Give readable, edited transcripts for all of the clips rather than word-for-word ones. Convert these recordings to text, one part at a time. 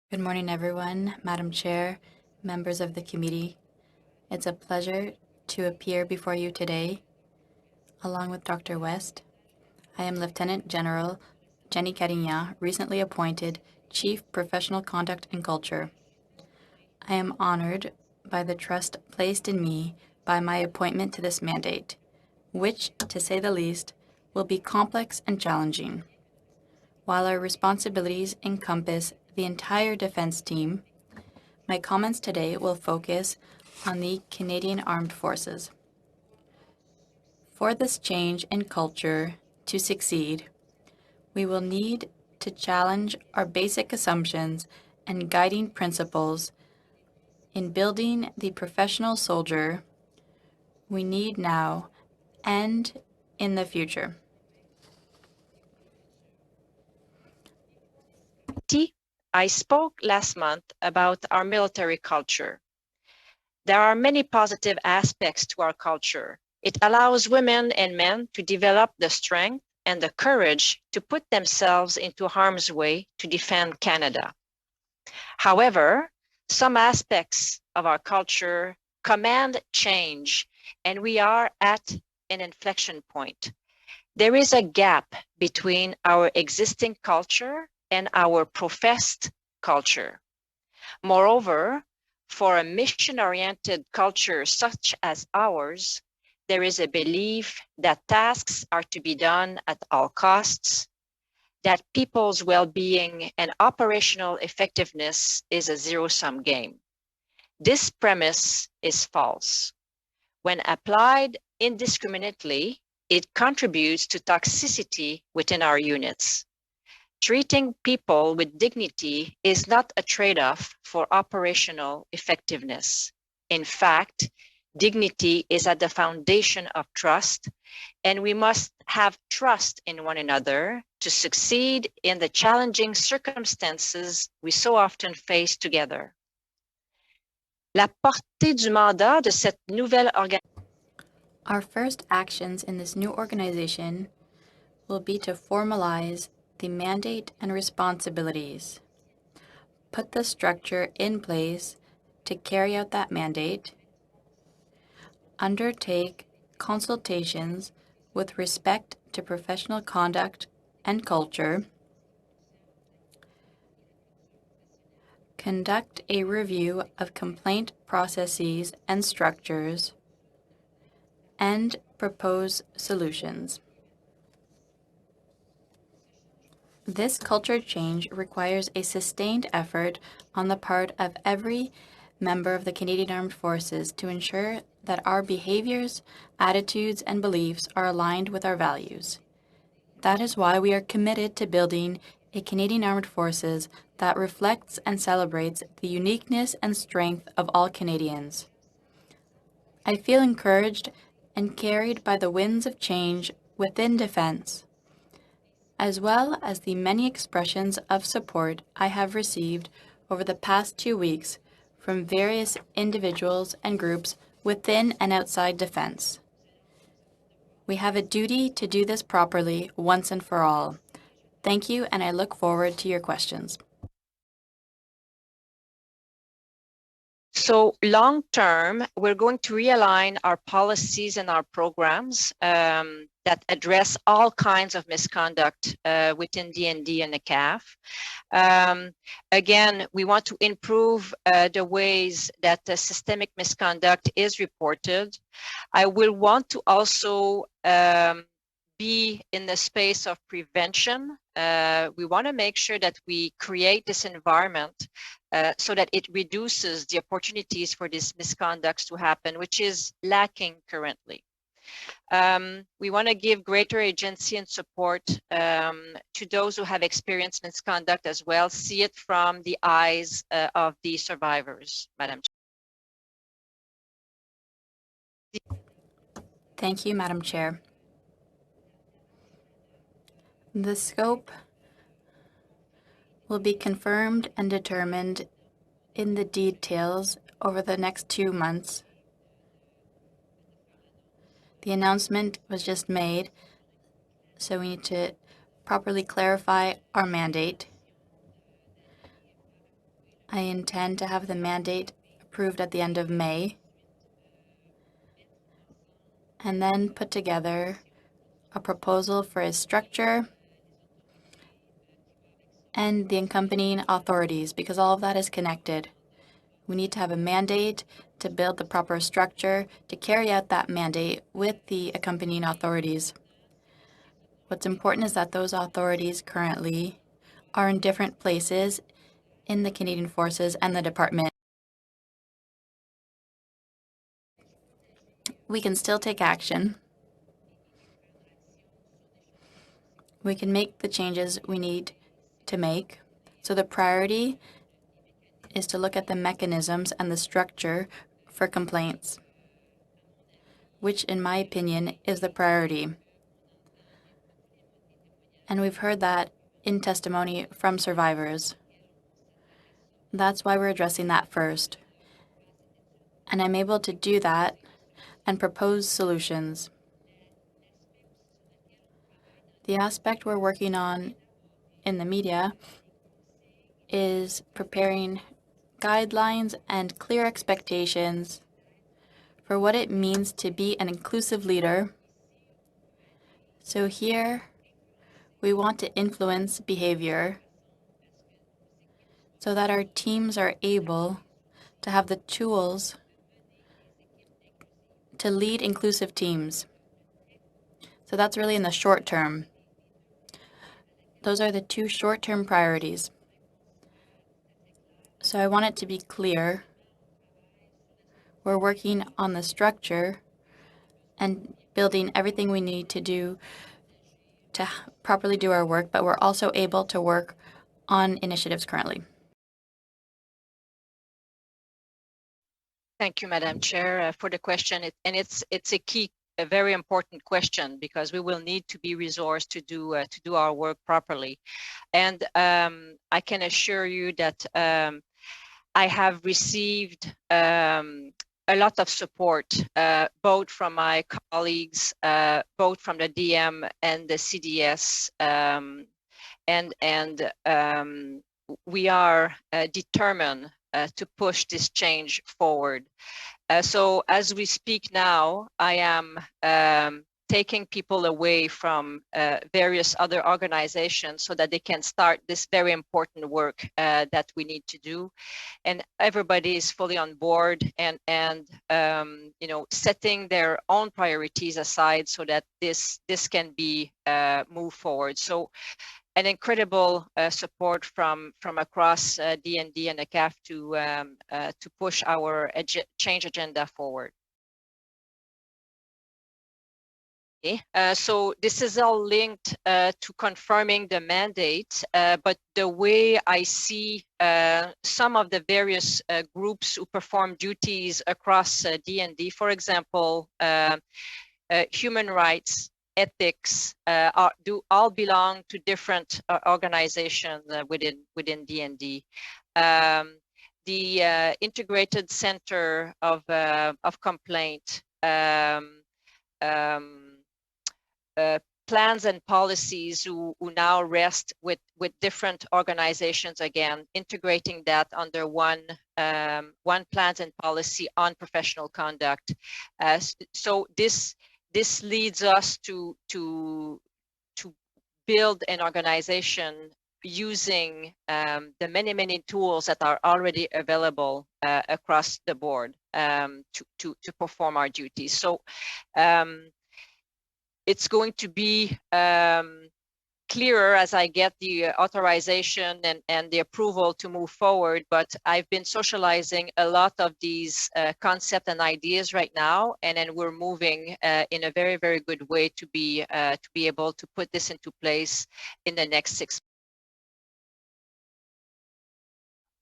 Good morning, everyone, Madam Chair, members of the committee. It's a pleasure to appear before you today, along with Dr. West. I am Lieutenant General Jennie Carignan, recently appointed Chief Professional Conduct and Culture. I am honored by the trust placed in me by my appointment to this mandate, which, to say the least, will be complex and challenging. While our responsibilities encompass the entire defense team, my comments today will focus on the Canadian Armed Forces. For this change in culture to succeed, we will need to challenge our basic assumptions and guiding principles in building the professional soldier we need now and in the future. I spoke last month about our military culture. There are many positive aspects to our culture. It allows women and men to develop the strength and the courage to put themselves into harm's way to defend Canada. However, some aspects of our culture command change, and we are at an inflection point. There is a gap between our existing culture and our professed culture. Moreover, for a mission-oriented culture such as ours, there is a belief that tasks are to be done at all costs, that people's well-being and operational effectiveness is a zero-sum game. This premise is false. When applied indiscriminately, it contributes to toxicity within our units. Treating people with dignity is not a trade-off for operational effectiveness. In fact, dignity is at the foundation of trust, and we must have trust in one another to succeed in the challenging circumstances we so often face together. La portée du mandat de cette nouvelle organisation. Our first actions in this new organization will be to formalize the mandate and responsibilities, put the structure in place to carry out that mandate, undertake consultations with respect to professional conduct and culture, conduct a review of complaint processes and structures, and propose solutions. This culture change requires a sustained effort on the part of every member of the Canadian Armed Forces to ensure that our behaviors, attitudes, and beliefs are aligned with our values. That is why we are committed to building a Canadian Armed Forces that reflects and celebrates the uniqueness and strength of all Canadians. I feel encouraged and carried by the winds of change within defense, as well as the many expressions of support I have received over the past 2 weeks from various individuals and groups within and outside defense. We have a duty to do this properly once and for all. Thank you, and I look forward to your questions. So long term, we're going to realign our policies and our programs that address all kinds of misconduct within DND and the CAF. Again, we want to improve the ways that the systemic misconduct is reported. I will want to also be in the space of prevention. We want to make sure that we create this environment so that it reduces the opportunities for these misconducts to happen, which is lacking currently. We want to give greater agency and support to those who have experienced misconduct as well, see it from the eyes of the survivors, Madam Chair. Thank you, Madam Chair. The scope will be confirmed and determined in the details over the next 2 months. The announcement was just made, so we need to properly clarify our mandate. I intend to have the mandate approved at the end of May, and then put together a proposal for a structure and the accompanying authorities, because all of that is connected. We need to have a mandate to build the proper structure to carry out that mandate with the accompanying authorities. What's important is that those authorities currently are in different places in the Canadian Forces and the department. We can still take action. We can make the changes we need to make. So the priority is to look at the mechanisms and the structure for complaints, which in my opinion is the priority. And we've heard that in testimony from survivors. That's why we're addressing that first. And I'm able to do that and propose solutions. The aspect we're working on in the media is preparing guidelines and clear expectations for what it means to be an inclusive leader. So here, we want to influence behavior so that our teams are able to have the tools to lead inclusive teams. So that's really in the short term. Those are the two short-term priorities. So I want it to be clear. We're working on the structure and building everything we need to do to properly do our work, but we're also able to work on initiatives currently. Thank you, Madam Chair, for the question. It's a very important question, because we will need to be resourced to do our work properly. And I can assure you that I have received a lot of support, both from my colleagues, both from the DM and the CDS, and we are determined to push this change forward. So as we speak now, I am taking people away from various other organizations so that they can start this very important work that we need to do. And everybody is fully on board and you know, setting their own priorities aside so that this can be moved forward. So an incredible support from across DND and the CAF to push our change agenda forward. Okay. So this is all linked to confirming the mandate, but the way I see some of the various groups who perform duties across DND, for example, human rights, ethics, do all belong to different organizations within DND. The Integrated Center of Complaint, plans and policies who now rest with different organizations, again, integrating that under one plans and policy on professional conduct. So this leads us to build an organization using the many tools that are already available across the board to perform our duties. So it's going to be clearer as I get the authorization and the approval to move forward, but I've been socializing a lot of these concepts and ideas right now, and then we're moving in a very good way to be able to put this into place in the next 6 months.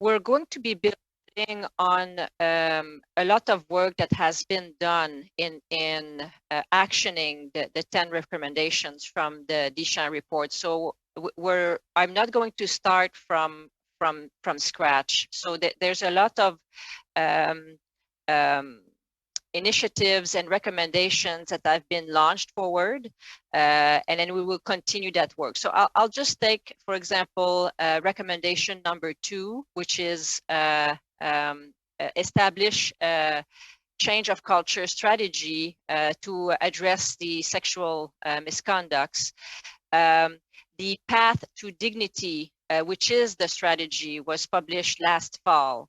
We're going to be building on a lot of work that has been done in actioning the 10 recommendations from the Deschamps report. So I'm not going to start from scratch. So there's a lot of initiatives and recommendations that have been launched forward, and then we will continue that work. So I'll just take, for example, recommendation number 2, which is establish change of culture strategy to address the sexual misconducts. The Path to Dignity, which is the strategy, was published last fall.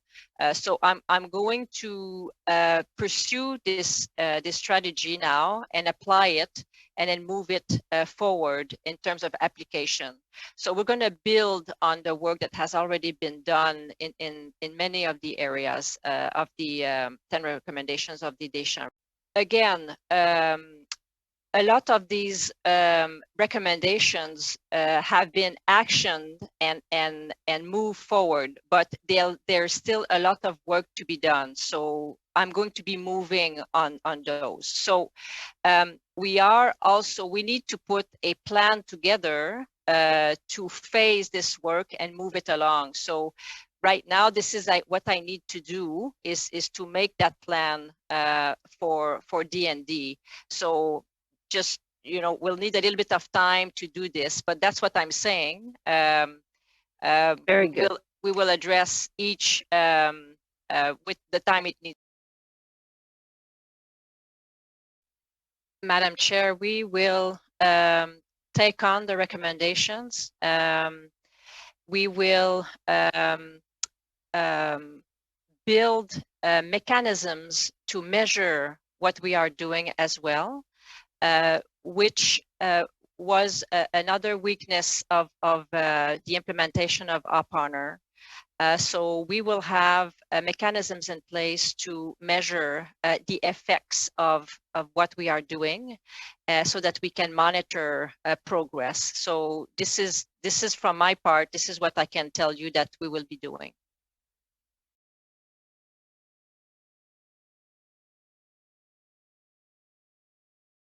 So I'm going to pursue this strategy now and apply it, and then move it forward in terms of application. So we're going to build on the work that has already been done in many of the areas of the 10 recommendations of the Deschamps. Again, a lot of these recommendations have been actioned and moved forward, but there's still a lot of work to be done. So I'm going to be moving on those. So we need to put a plan together to phase this work and move it along. So right now, this is what I need to do is to make that plan for D&D. So just, we'll need a little bit of time to do this, but that's what I'm saying. Very good. We will address each with the time it needs. Madam Chair, we will take on the recommendations. We will build mechanisms to measure what we are doing as well, which was another weakness of the implementation of Up Honor. So we will have mechanisms in place to measure the effects of what we are doing, so that we can monitor progress. So this is from my part, this is what I can tell you that we will be doing.